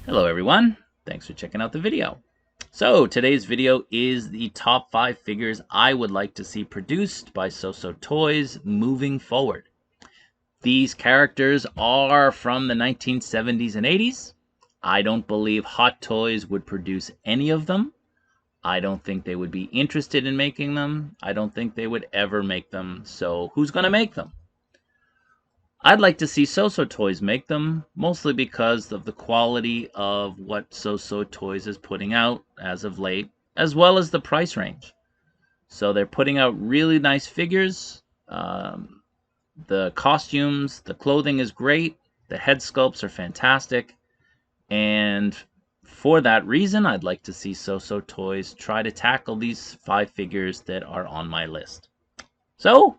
Hello everyone, thanks for checking out the video. So today's video is the top 5 figures I would like to see produced by SooSooToys moving forward. These characters are from the 1970s and 80s. I don't believe Hot Toys would produce any of them. I don't think they would be interested in making them. I don't think they would ever make them. So who's going to make them? I'd like to see SooSooToys make them, mostly because of the quality of what SooSooToys is putting out as of late, as well as the price range. So they're putting out really nice figures. The costumes, the clothing is great. The head sculpts are fantastic. And for that reason, I'd like to see SooSooToys try to tackle these 5 figures that are on my list. So,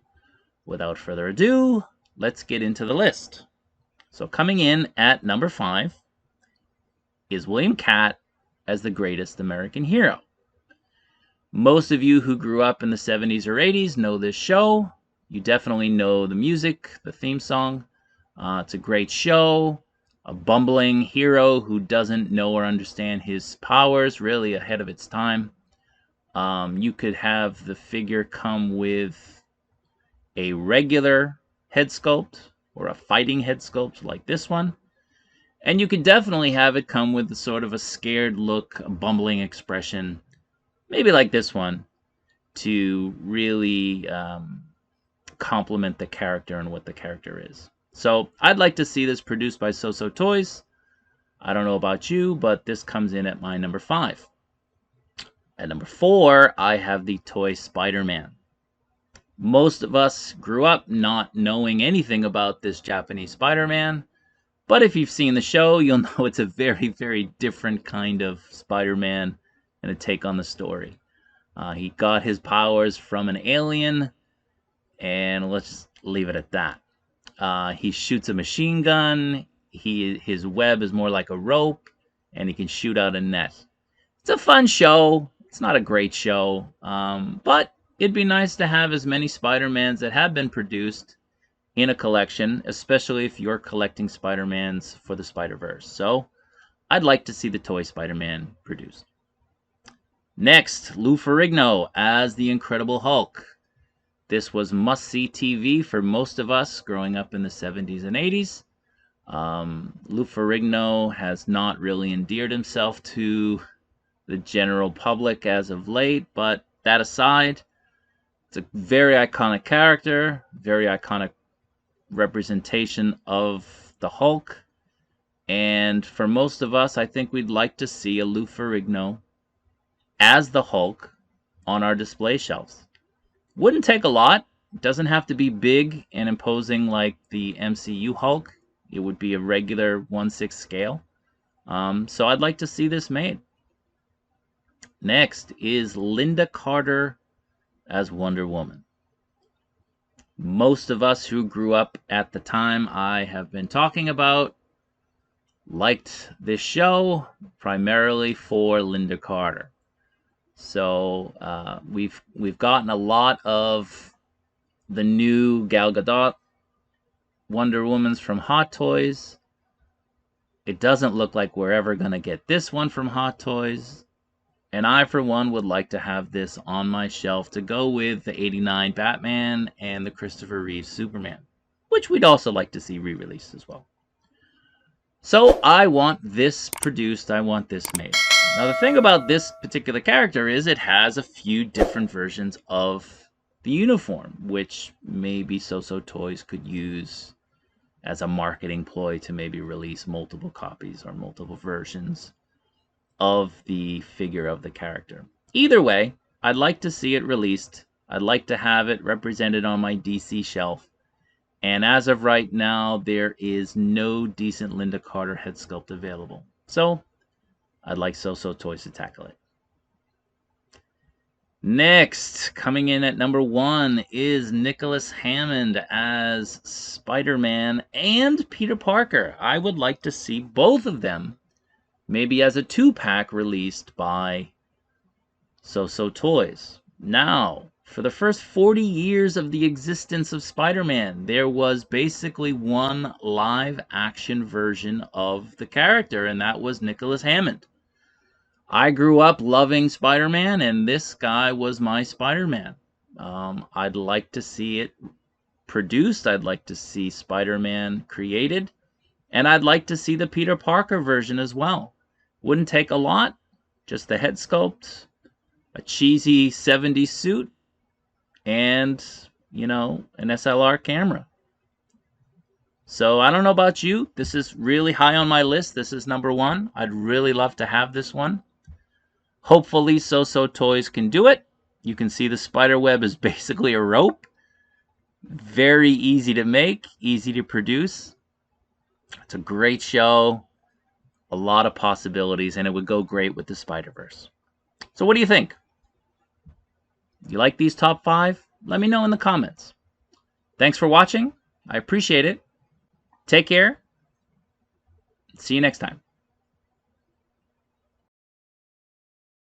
without further ado, let's get into the list. So coming in at number 5 is William Katt as the greatest American hero. Most of you who grew up in the 70s or 80s know this show. You definitely know the music, the theme song. It's a great show. A bumbling hero who doesn't know or understand his powers, really ahead of its time. You could have the figure come with a regular head sculpt or a fighting head sculpt like this one. And you could definitely have it come with sort of a scared look, a bumbling expression, maybe like this one, to really complement the character and what the character is. So I'd like to see this produced by SooSooToys. I don't know about you, but this comes in at my number 5. At number 4, I have the toy SpiderMan. Most of us grew up not knowing anything about this Japanese Spider-Man, but if you've seen the show, you'll know it's a very, very different kind of Spider-Man and a take on the story. He got his powers from an alien, and let's just leave it at that. He shoots a machine gun, his web is more like a rope, and he can shoot out a net. It's a fun show. It's not a great show, but it'd be nice to have as many Spider-Mans that have been produced in a collection, especially if you're collecting Spider-Mans for the Spider-Verse. So, I'd like to see the toy Spider-Man produced. Next, Lou Ferrigno as the Incredible Hulk. This was must-see TV for most of us growing up in the 70s and 80s. Lou Ferrigno has not really endeared himself to the general public as of late, but that aside, it's a very iconic character, very iconic representation of the Hulk, and for most of us, I think we'd like to see a Lou Ferrigno as the Hulk on our display shelves. Wouldn't take a lot. It doesn't have to be big and imposing like the MCU Hulk. It would be a regular 1/6 scale. So I'd like to see this made. Next is Linda Carter as Wonder Woman. Most of us who grew up at the time I have been talking about liked this show primarily for Linda Carter. So we've gotten a lot of the new Gal Gadot Wonder Womans from Hot Toys. It doesn't look like we're ever going to get this one from Hot Toys. And I, for one, would like to have this on my shelf to go with the '89 Batman and the Christopher Reeve Superman, which we'd also like to see re-released as well. So I want this produced, I want this made. Now the thing about this particular character is it has a few different versions of the uniform, which maybe SooSooToys could use as a marketing ploy to maybe release multiple copies or multiple versions of the figure of the character. Either way, I'd like to see it released. I'd like to have it represented on my DC shelf. And as of right now, there is no decent Linda Carter head sculpt available. So, I'd like SooSooToys to tackle it. Next, coming in at number 1 is Nicholas Hammond as Spider-Man and Peter Parker. I would like to see both of them maybe as a 2-pack released by SooSooToys. Now, For the first 40 years of the existence of Spider-Man, there was basically one live action version of the character, and that was Nicholas Hammond. I grew up loving Spider-Man, and this guy was my Spider-Man. I'd like to see it produced. I'd like to see Spider-Man created. And I'd like to see the Peter Parker version as well. Wouldn't take a lot. Just the head sculpt, a cheesy 70s suit, and, you know, an SLR camera. So I don't know about you. This is really high on my list. This is number 1. I'd really love to have this one. Hopefully SooSooToys can do it. You can see the spider web is basically a rope. Very easy to make, easy to produce. It's a great show. A lot of possibilities, and it would go great with the Spider-Verse. So what do you think? You like these top 5? Let me know in the comments. Thanks for watching. I appreciate it. Take care. See you next time.